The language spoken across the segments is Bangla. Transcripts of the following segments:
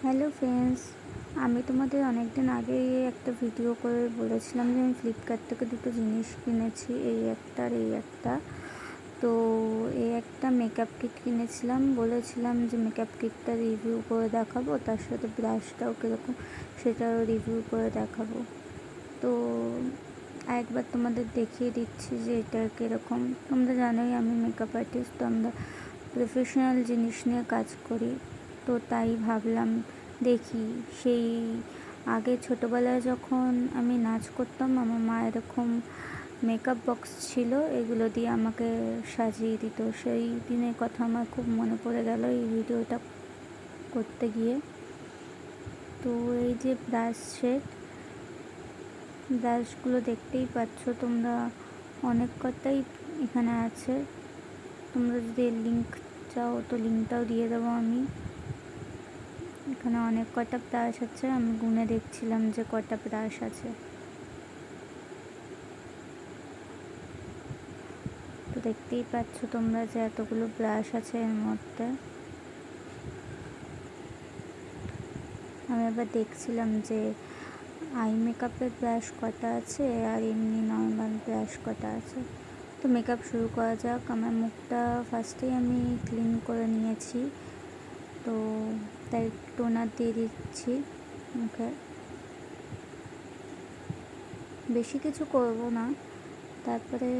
হ্যালো ফ্রেন্ডস, আমি তোমাদের অনেক দিন আগেই একটা ভিডিও করে বলেছিলাম যে আমি ফ্লিপকার্ট থেকে দুটো জিনিস কিনেছি, এই একটা আর এই একটা। তো এই একটা মেকআপ কিট কিনেছিলাম, বলেছিলাম যে মেকআপ কিটটা রিভিউ করে দেখাবো, তার সাথে ব্রাশটাও কীরকম সেটাও রিভিউ করে দেখাবো। তো একবার তোমাদের দেখিয়ে দিচ্ছি যে এটা কীরকম। তোমরা জানোই আমি মেকআপ আর্টিস্ট, তো আমরা প্রফেশনাল জিনিস নিয়ে কাজ করি। তো তাই ভাবলাম দেখি, সেই আগে ছোটোবেলায় যখন আমি নাচ করতাম, আমার মা এরকম মেকআপ বক্স ছিল, এগুলো দিয়ে আমাকে সাজিয়ে দিত। সেই দিনের কথা আমার খুব মনে পড়ে গেল এই ভিডিওটা করতে গিয়ে। তো এই যে ব্রাশ সেট, ব্রাশগুলো দেখতেই পাচ্ছ তোমরা, অনেক কটাই এখানে আছে। তোমরা যদি লিঙ্ক চাও তো লিঙ্কটাও দিয়ে দেবো আমি। এখানে অনেক কটা ব্রাশ আছে, আমি গুনে দেখছিলাম যে কটা ব্রাশ আছে। তো দেখতেই পাচ্ছ তোমরা যে এতগুলো ব্রাশ আছে এর মধ্যে। আমি এবার দেখছিলাম যে আই মেকআপের ব্রাশ কটা আছে আর এমনি নর্মাল ব্রাশ কটা আছে। তো মেকআপ শুরু করা যাক। আমার মুখটা ফার্স্টেই আমি ক্লিন করে নিয়েছি, তো তাই টোনার দিয়ে দিচ্ছি মুখে। বেশি কিছু করব না। তারপরে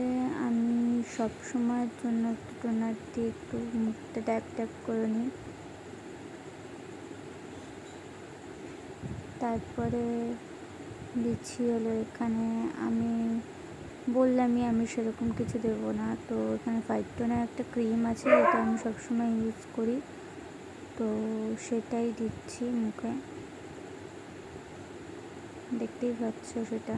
আমি সব সময়ের জন্য একটু টোনার দিয়ে একটু মুখটা ট্যাপ ট্যাপ করে নিই। তারপরে দিচ্ছি হলো এখানে, আমি বললামই আমি সেরকম কিছু দেবো না। তো এখানে ফাইটটোনের একটা ক্রিম আছে, যেটা আমি সবসময় ইউজ করি, তো সেটাই দিচ্ছি মুখে। দেখতেই পাচ্ছ সেটা,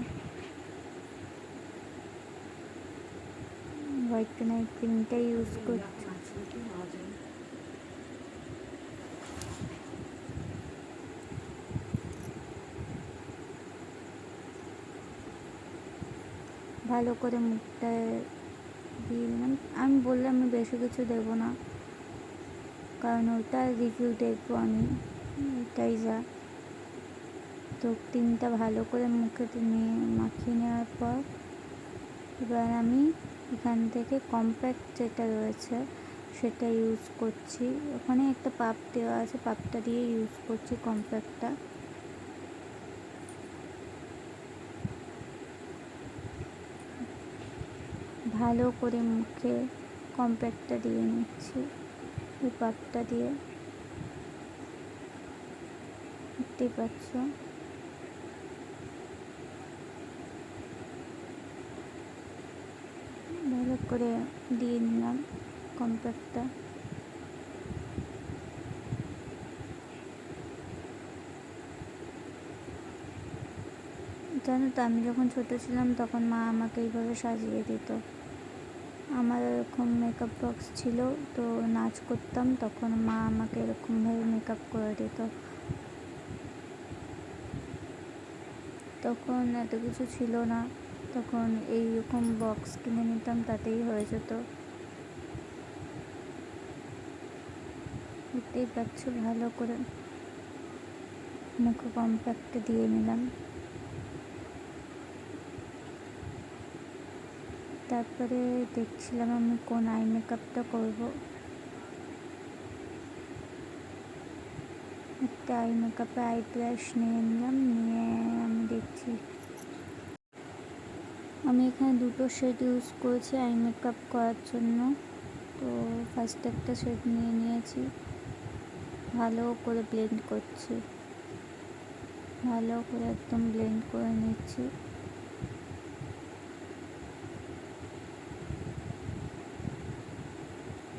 ফাইটটোনের ক্রিমটাই ইউজ করছি। ভালো করে মুখটা দিয়ে দিলাম। আমি বললাম আমি বেশি কিছু দেবো না, কারণ ওটার রিভিউ দেখবো আমি, এটাই যা। তো ক্রিমটা ভালো করে মুখে নিয়ে মাখিয়ে নেওয়ার পর এবার আমি এখান থেকে কম্প্যাক্ট যেটা রয়েছে সেটা ইউজ করছি। ওখানে একটা পাপ দেওয়া আছে, পাপটা দিয়ে ইউজ করছি কম্প্যাক্টটা। ভালো করে মুখে কম্প্যাক্টটা দিয়ে নিচ্ছি এই পাপটা দিয়ে, দেখতেই পাচ্ছ। ভালো করে দিয়ে নিলাম কম্প্যাক্টটা। জানো তো, আমি যখন ছোটো ছিলাম তখন মা আমাকে এইভাবে সাজিয়ে দিত। আমার এরকম মেকআপ বক্স ছিল, তো নাচ করতাম তখন মা আমাকে এরকমভাবে মেকআপ করে দিত। তখন এত কিছু ছিল না, তখন এইরকম বক্স কিনে নিতাম, তাতেই হয়ে যেত। দেখতেই পাচ্ছ ভালো করে মুখে কম্প্যাক্টটা দিয়ে নিলাম। তারপরে দেখছিলাম আমি কোন আই মেকআপটা করব। একটা আই মেকআপে আই ব্রাশ নিয়ে নিলাম, নিয়ে আমি দেখছি। আমি এখানে দুটো শেড ইউজ করেছি আই মেকআপ করার জন্য। তো ফার্স্ট একটা শেড নিয়ে নিয়েছি, ভালো করে ব্লেন্ড করছি, ভালো করে একদম ব্লেন্ড করে নিচ্ছি।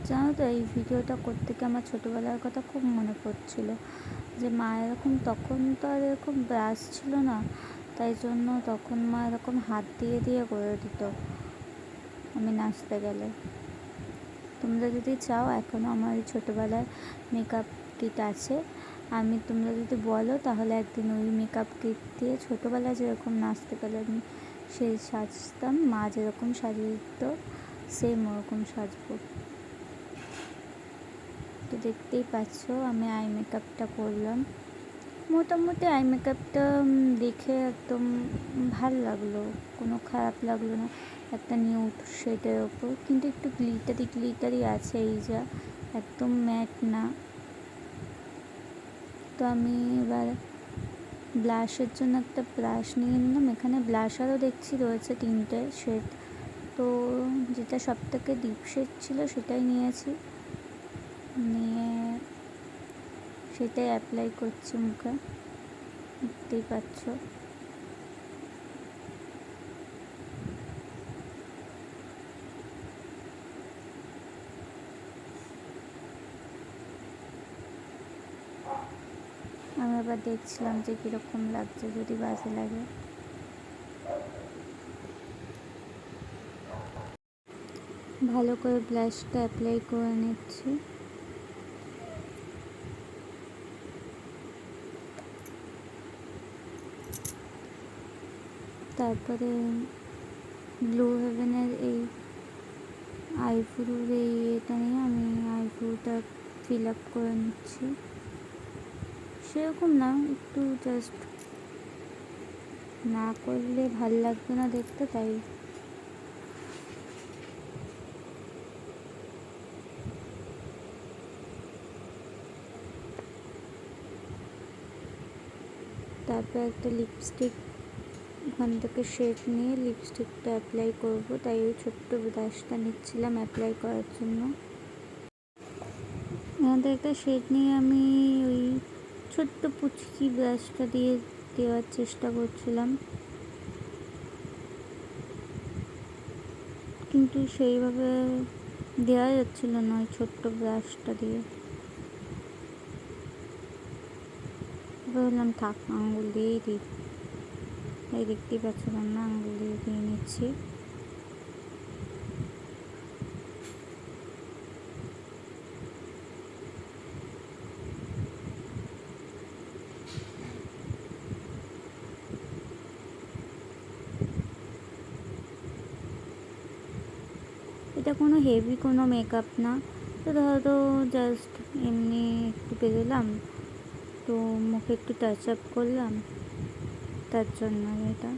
জানো তো, এই ভিডিওটা করতে গিয়ে আমার ছোটোবেলার কথা খুব মনে পড়ছিল, যে মা এরকম, তখন তো আর এরকম ব্রাশ ছিল না, তাই জন্য তখন মা এরকম হাত দিয়ে দিয়ে করে দিত আমি নাচতে গেলে। তোমরা যদি চাও, এখনও আমার এই ছোটোবেলার মেকআপ কিট আছে, তোমরা যদি বলো তাহলে একদিন ওই মেকআপ কিট দিয়ে ছোটোবেলায় যেরকম নাচতে গেলে আমি সেই সাজতাম, মা যেরকম সাজিয়ে দিত সেম ওরকম সাজবো। তো দেখতেই পাচ্ছ আমি আই মেকআপটা করলাম। মোটামুটি আই মেকআপটা দেখে একদম ভাল লাগলো, কোনো খারাপ লাগলো না। একটা নিউড শেডের ওপর, কিন্তু একটু গ্লিটারি গ্লিটারি আছে, এই যা একদম ম্যাট না। তো আমি এবার ব্লাশের জন্য একটা ব্লাশ নিয়ে নিলাম। এখানে ব্লাশারও দেখছি রয়েছে 3টে শেড, তো যেটা সব থেকে ডিপ শেড ছিল সেটাই নিয়েছি, নিয়ে সেটাই অ্যাপ্লাই করছি মুখে, দেখতেই পাচ্ছ। আমি আবার দেখছিলাম যে কীরকম লাগছে, যদি বাজে লাগে। ভালো করে ব্লাশটা অ্যাপ্লাই করে নিচ্ছি। তারপরে ব্লু হেভেনের এই আইব্রুর এই এটা নিয়ে আমি আইব্রুটা ফিল আপ করে নিচ্ছি। সেরকম না, একটু জাস্ট, না করলে ভাল লাগবে না দেখতে, তাই। তারপর একটা লিপস্টিক ওখান থেকে শেড নিয়ে লিপস্টিকটা অ্যাপ্লাই করবো, তাই ওই ছোট্ট ব্রাশটা নিচ্ছিলাম অ্যাপ্লাই করার জন্য। এখান থেকে একটা শেড নিয়ে আমি ওই ছোট্ট পুচকি ব্রাশটা দিয়ে দেওয়ার চেষ্টা করছিলাম, কিন্তু সেইভাবে দেওয়া যাচ্ছিল না ওই ছোট্ট ব্রাশটা দিয়ে। বললাম থাক, আঙুল দিয়েই দিই, তাই দেখতেই পাচ্ছিলাম না, আঙুল দিয়ে দিয়ে নিচ্ছি। এটা কোনো হেভি কোনো মেকআপ না, তো ধরো জাস্ট এমনি একটু বেরোলাম, তো মুখে একটু টাচ আপ করলাম, তার জন্য এটা।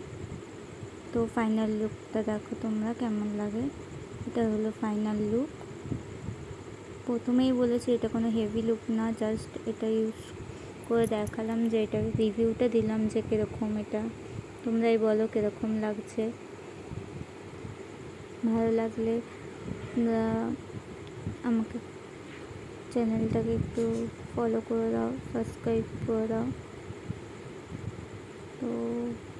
তো ফাইনাল লুকটা দেখো তোমরা কেমন লাগে। এটা হলো ফাইনাল লুক। প্রথমেই বলেছি এটা কোনো হেভি লুক না, জাস্ট এটা ইউজ করে দেখালাম, যে এটা রিভিউটা দিলাম যে কীরকম এটা, তোমরাই বলো কীরকম লাগছে। ভালো লাগলে আমাকে চ্যানেলটাকে একটু ফলো করে দাও, সাবস্ক্রাইব করে দাও। তো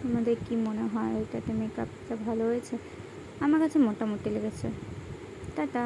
তোমাদের কি মনে হয়, এটাতে মেকআপটা ভালো হয়েছে? আমার কাছে মোটামুটি লেগেছে। টাটা।